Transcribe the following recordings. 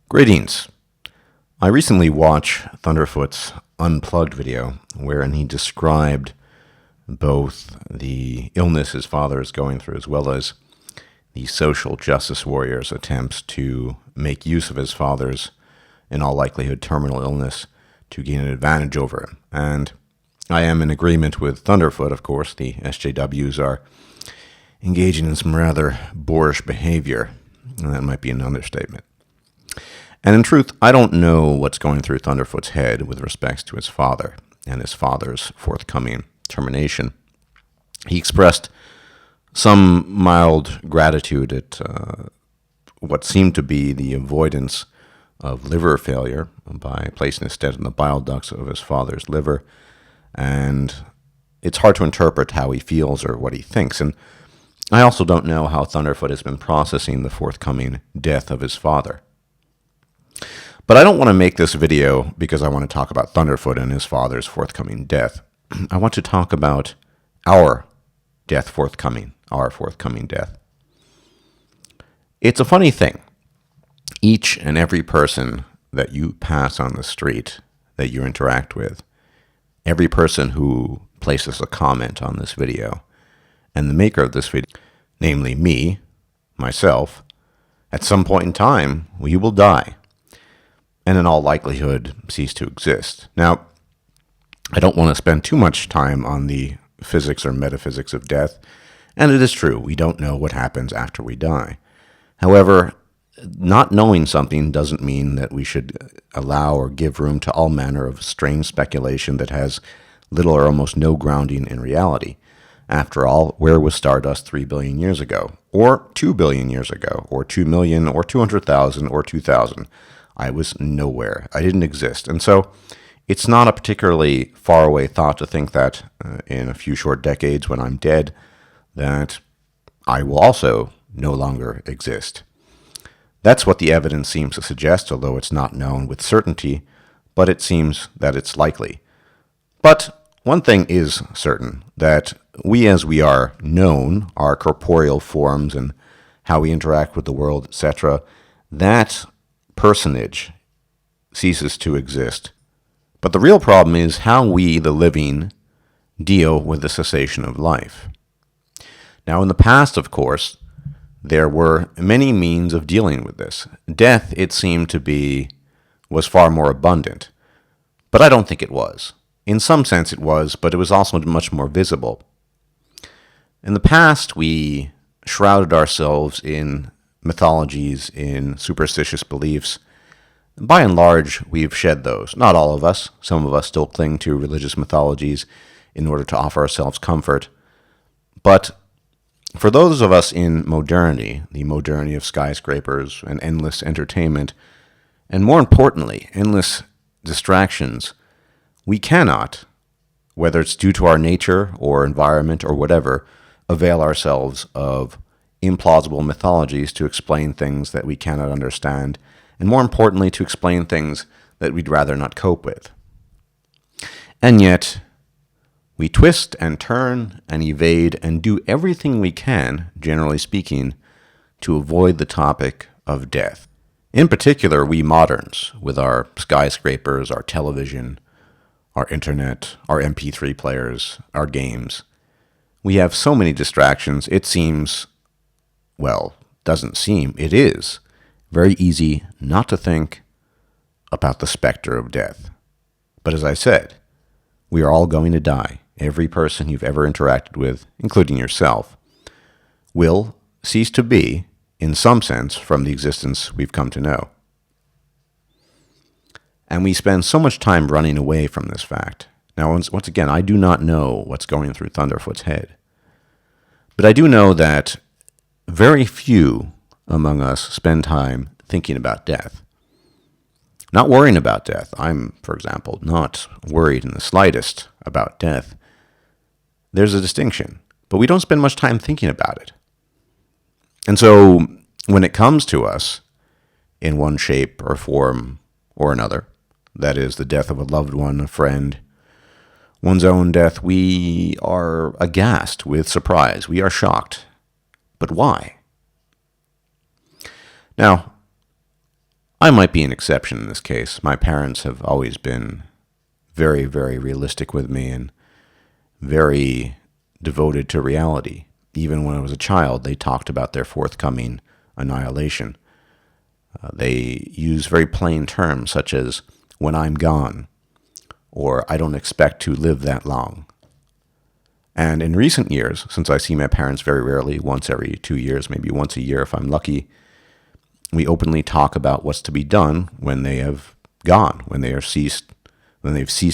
Greetings. I recently watched Thunderfoot's Unplugged video wherein he described both the illness his father is going through as well as the social justice warrior's attempts to make use of his father's, in all likelihood, terminal illness to gain an advantage over him. And I am in agreement with Thunderfoot, of course. The SJWs are engaging in some rather boorish behavior, and that might be an understatement. And in truth, I don't know what's going through Thunderfoot's head with respects to his father and his father's forthcoming termination. He expressed some mild gratitude at what seemed to be the avoidance of liver failure by placing a stent in the bile ducts of his father's liver. And it's hard to interpret how he feels or what he thinks. And I also don't know how Thunderfoot has been processing the forthcoming death of his father. But I don't want to make this video because I want to talk about Thunderfoot and his father's forthcoming death. I want to talk about our death forthcoming, our forthcoming death. It's a funny thing. Each and every person that you pass on the street, that you interact with, every person who places a comment on this video, and the maker of this video, namely me, myself, at some point in time, we will die, and in all likelihood cease to exist. Now, I don't want to spend too much time on the physics or metaphysics of death, and it is true, we don't know what happens after we die. However, not knowing something doesn't mean that we should allow or give room to all manner of strange speculation that has little or almost no grounding in reality. After all, where was Stardust 3 billion years ago? Or 2 billion years ago? Or 2 million? Or 200,000? Or 2,000? I was nowhere. I didn't exist. And so it's not a particularly faraway thought to think that in a few short decades when I'm dead, that I will also no longer exist. That's what the evidence seems to suggest, although it's not known with certainty, but it seems that it's likely. But one thing is certain, that we as we are known, our corporeal forms and how we interact with the world, etc., that personage ceases to exist. But the real problem is how we, the living, deal with the cessation of life. Now, in the past, of course, there were many means of dealing with this. Death, it seemed to be, was far more abundant. But I don't think it was. In some sense it was, but it was also much more visible. In the past, we shrouded ourselves in mythologies, in superstitious beliefs. By and large, we've shed those. Not all of us. Some of us still cling to religious mythologies in order to offer ourselves comfort. But for those of us in modernity, the modernity of skyscrapers and endless entertainment, and more importantly, endless distractions, we cannot, whether it's due to our nature or environment or whatever, avail ourselves of implausible mythologies to explain things that we cannot understand, and more importantly, to explain things that we'd rather not cope with. And yet, we twist and turn and evade and do everything we can, generally speaking, to avoid the topic of death. In particular, we moderns, with our skyscrapers, our television, our internet, our MP3 players, our games. We have so many distractions, it seems, well, doesn't seem, it is very easy not to think about the specter of death. But as I said, we are all going to die. Every person you've ever interacted with, including yourself, will cease to be, in some sense, from the existence we've come to know. And we spend so much time running away from this fact. Now, once again, I do not know what's going through Thunderfoot's head. But I do know that very few among us spend time thinking about death. Not worrying about death. I'm, for example, not worried in the slightest about death. There's a distinction, but we don't spend much time thinking about it. And so when it comes to us, in one shape or form or another, that is the death of a loved one, a friend, one's own death, we are aghast with surprise. We are shocked. But why? Now, I might be an exception in this case. My parents have always been very, very realistic with me and very devoted to reality. Even when I was a child, they talked about their forthcoming annihilation. They use very plain terms such as, when I'm gone, or I don't expect to live that long. And in recent years, since I see my parents very rarely, once every 2 years, maybe once a year if I'm lucky, we openly talk about what's to be done when they have gone, when they've ceased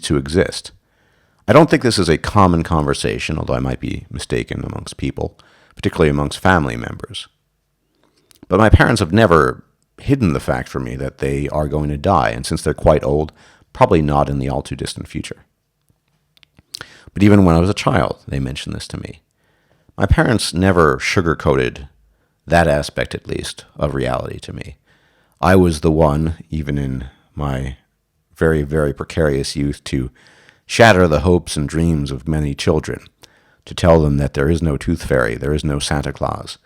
to exist. I don't think this is a common conversation, although I might be mistaken amongst people, particularly amongst family members. But my parents have never hidden the fact from me that they are going to die, and since they're quite old, probably not in the all too distant future. But even when I was a child, they mentioned this to me. My parents never sugarcoated that aspect, at least, of reality to me. I was the one, even in my very, very precarious youth, to shatter the hopes and dreams of many children, to tell them that there is no tooth fairy, there is no Santa Claus.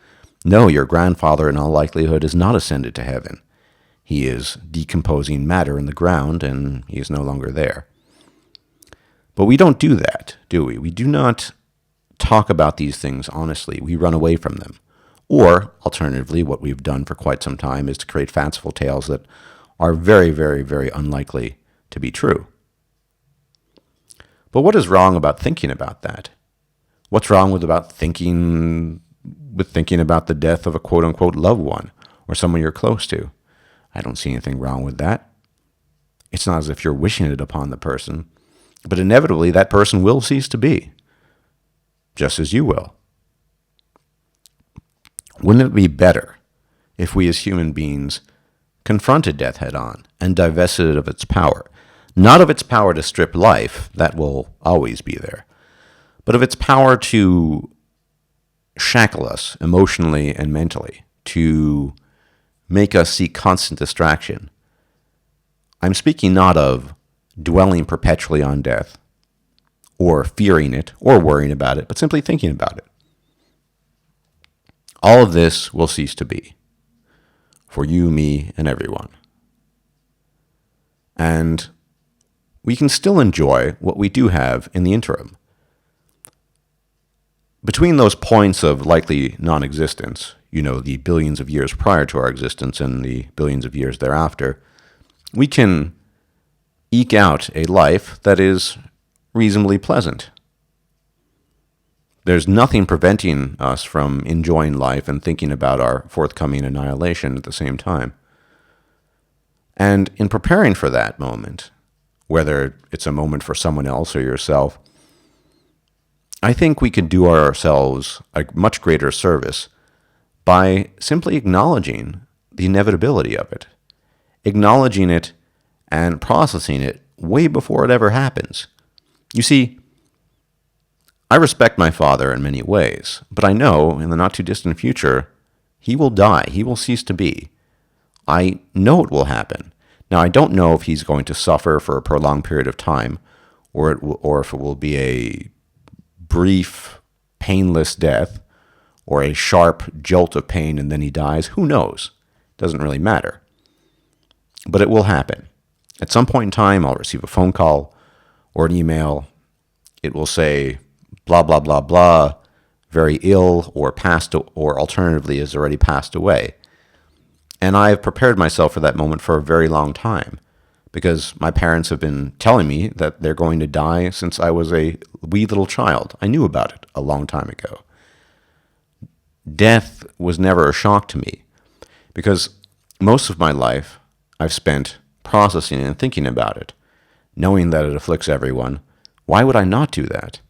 No, your grandfather in all likelihood is not ascended to heaven. He is decomposing matter in the ground, and he is no longer there. But we don't do that, do we? We do not talk about these things honestly. We run away from them. Or, alternatively, what we've done for quite some time is to create fanciful tales that are very, very, very unlikely to be true. But what is wrong about thinking about that? What's wrong with thinking about the death of a quote-unquote loved one or someone you're close to? I don't see anything wrong with that. It's not as if you're wishing it upon the person, but inevitably that person will cease to be, just as you will. Wouldn't it be better if we as human beings confronted death head-on and divested it of its power? Not of its power to strip life, that will always be there, but of its power to shackle us emotionally and mentally, to make us seek constant distraction. I'm speaking not of dwelling perpetually on death, or fearing it, or worrying about it, but simply thinking about it. All of this will cease to be, for you, me, and everyone. And we can still enjoy what we do have in the interim. Between those points of likely non-existence, the billions of years prior to our existence and the billions of years thereafter, we can eke out a life that is reasonably pleasant. There's nothing preventing us from enjoying life and thinking about our forthcoming annihilation at the same time. And in preparing for that moment, whether it's a moment for someone else or yourself, I think we could do ourselves a much greater service by simply acknowledging the inevitability of it, acknowledging it and processing it way before it ever happens. You see, I respect my father in many ways, but I know in the not-too-distant future, he will die. He will cease to be. I know it will happen. Now, I don't know if he's going to suffer for a prolonged period of time, or if it will be a brief, painless death, or a sharp jolt of pain and then he dies. Who knows? Doesn't really matter. But it will happen. At some point in time, I'll receive a phone call or an email. It will say, blah, blah, blah, blah, very ill or passed, or alternatively has already passed away. And I have prepared myself for that moment for a very long time, because my parents have been telling me that they're going to die since I was a wee little child. I knew about it a long time ago. Death was never a shock to me, because most of my life I've spent processing and thinking about it, knowing that it afflicts everyone. Why would I not do that?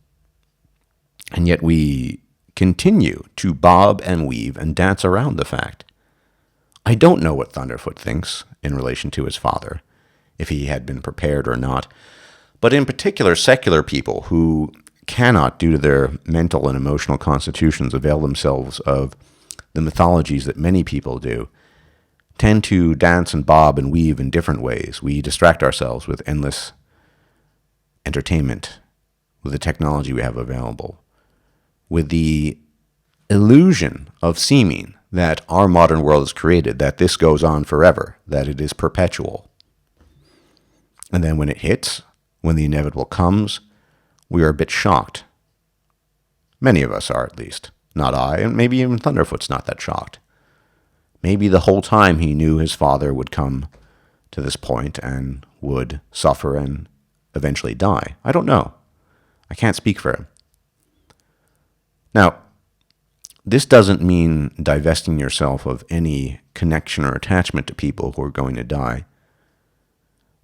And yet we continue to bob and weave and dance around the fact. I don't know what Thunderfoot thinks in relation to his father, if he had been prepared or not, but in particular secular people who cannot, due to their mental and emotional constitutions, avail themselves of the mythologies that many people do, tend to dance and bob and weave in different ways. We distract ourselves with endless entertainment, with the technology we have available, with the illusion of seeming that our modern world is created, that this goes on forever, that it is perpetual. And then when it hits, when the inevitable comes, we are a bit shocked. Many of us are, at least. Not I, and maybe even Thunderfoot's not that shocked. Maybe the whole time he knew his father would come to this point and would suffer and eventually die. I don't know. I can't speak for him. Now, this doesn't mean divesting yourself of any connection or attachment to people who are going to die.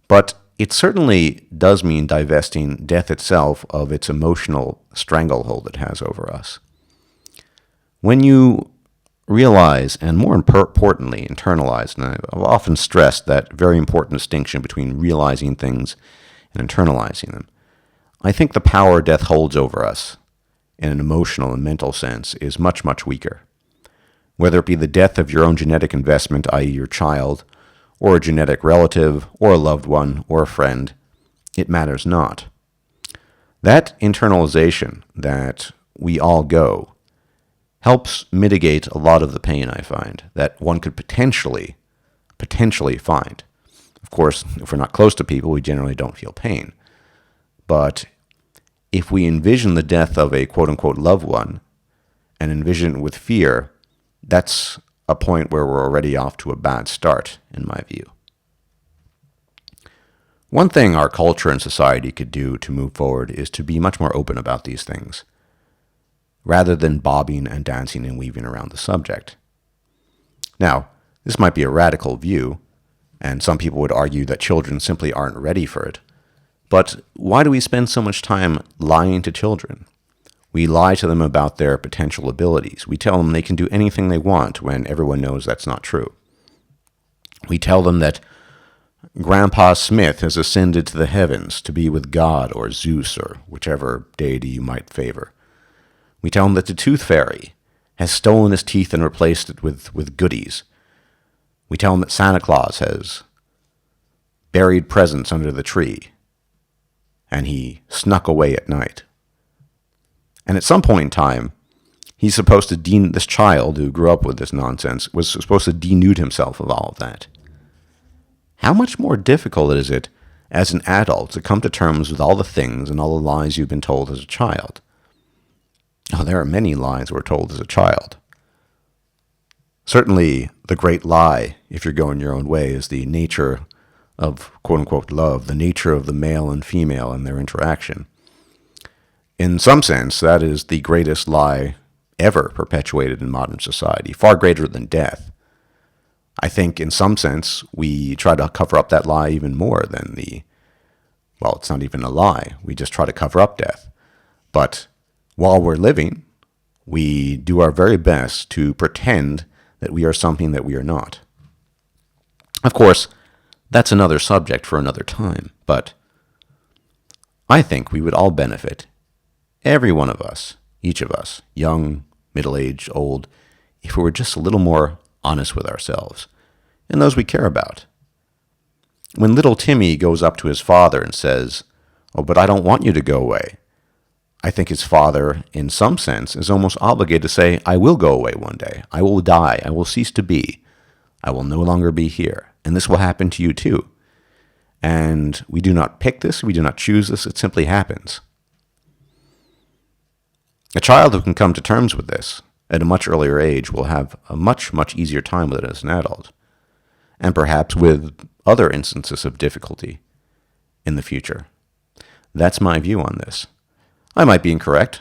But it certainly does mean divesting death itself of its emotional stranglehold it has over us. When you realize, and more importantly, internalize, and I've often stressed that very important distinction between realizing things and internalizing them, I think the power death holds over us in an emotional and mental sense is much, much weaker. Whether it be the death of your own genetic investment, i.e. your child, or a genetic relative, or a loved one, or a friend, it matters not. That internalization that we all go helps mitigate a lot of the pain I find that one could potentially find. Of course, if we're not close to people, we generally don't feel pain. But if we envision the death of a quote-unquote loved one and envision it with fear, that's a point where we're already off to a bad start, in my view. One thing our culture and society could do to move forward is to be much more open about these things, rather than bobbing and dancing and weaving around the subject. Now, this might be a radical view, and some people would argue that children simply aren't ready for it. But why do we spend so much time lying to children? We lie to them about their potential abilities. We tell them they can do anything they want when everyone knows that's not true. We tell them that Grandpa Smith has ascended to the heavens to be with God or Zeus or whichever deity you might favor. We tell them that the Tooth Fairy has stolen his teeth and replaced it with goodies. We tell them that Santa Claus has buried presents under the tree and he snuck away at night. And at some point in time, he's supposed to this child who grew up with this nonsense was supposed to denude himself of all of that. How much more difficult is it as an adult to come to terms with all the things and all the lies you've been told as a child? Oh, there are many lies we're told as a child. Certainly, the great lie, if you're going your own way, is the nature of quote-unquote love, the nature of the male and female and their interaction. In some sense, that is the greatest lie ever perpetuated in modern society, far greater than death. I think in some sense, we try to cover up that lie even more than it's not even a lie. We just try to cover up death. But while we're living, we do our very best to pretend that we are something that we are not. Of course, that's another subject for another time, but I think we would all benefit, every one of us, each of us, young, middle-aged, old, if we were just a little more honest with ourselves and those we care about. When little Timmy goes up to his father and says, "Oh, but I don't want you to go away," I think his father, in some sense, is almost obligated to say, "I will go away one day. I will die. I will cease to be. I will no longer be here. And this will happen to you too." And we do not pick this. We do not choose this. It simply happens. A child who can come to terms with this at a much earlier age will have a much, much easier time with it as an adult, and perhaps with other instances of difficulty in the future. That's my view on this. I might be incorrect,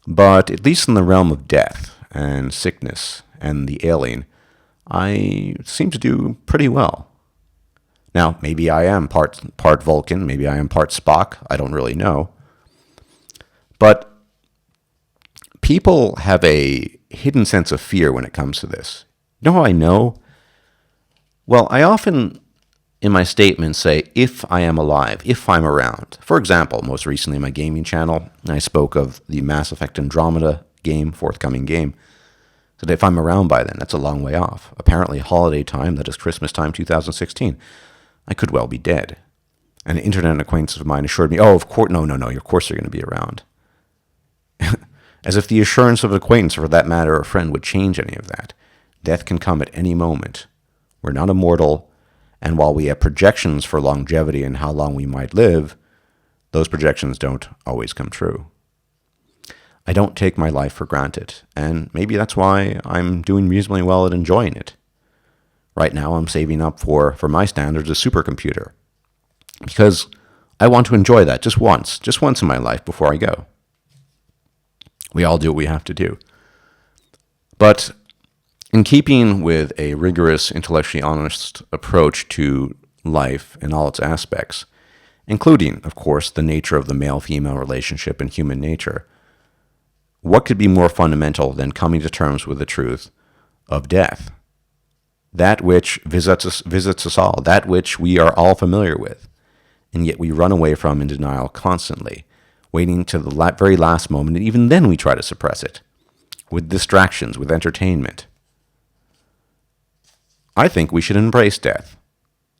but at least in the realm of death and sickness and the alien, I seem to do pretty well. Now, maybe I am part Vulcan, maybe I am part Spock, I don't really know. But people have a hidden sense of fear when it comes to this. You know how I know? Well, I often, in my statements, say, if I am alive, if I'm around. For example, most recently in my gaming channel, I spoke of the Mass Effect Andromeda game, forthcoming game. So if I'm around by then, that's a long way off. Apparently holiday time, that is Christmas time 2016. I could well be dead. And an internet acquaintance of mine assured me, "Oh, of course, no, of course you're going to be around." As if the assurance of acquaintance, or for that matter, a friend, would change any of that. Death can come at any moment. We're not immortal, and while we have projections for longevity and how long we might live, those projections don't always come true. I don't take my life for granted, and maybe that's why I'm doing reasonably well at enjoying it. Right now, I'm saving up for my standards, a supercomputer, because I want to enjoy that just once in my life before I go. We all do what we have to do. But in keeping with a rigorous, intellectually honest approach to life in all its aspects, including, of course, the nature of the male-female relationship and human nature, what could be more fundamental than coming to terms with the truth of death? That which visits us all, that which we are all familiar with, and yet we run away from in denial constantly, waiting to the very last moment, and even then we try to suppress it, with distractions, with entertainment. I think we should embrace death.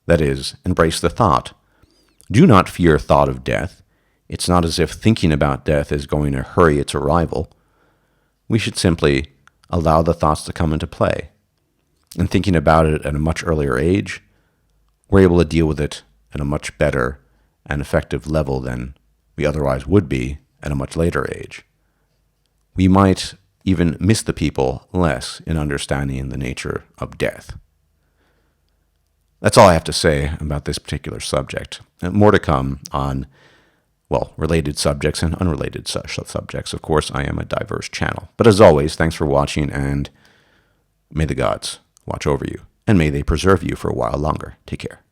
That is, embrace the thought. Do not fear thought of death. It's not as if thinking about death is going to hurry its arrival. We should simply allow the thoughts to come into play. And thinking about it at a much earlier age, we're able to deal with it at a much better and effective level than we otherwise would be at a much later age. We might even miss the people less in understanding the nature of death. That's all I have to say about this particular subject. More to come on, related subjects and unrelated subjects. Of course, I am a diverse channel. But as always, thanks for watching, and may the gods watch over you, and may they preserve you for a while longer. Take care.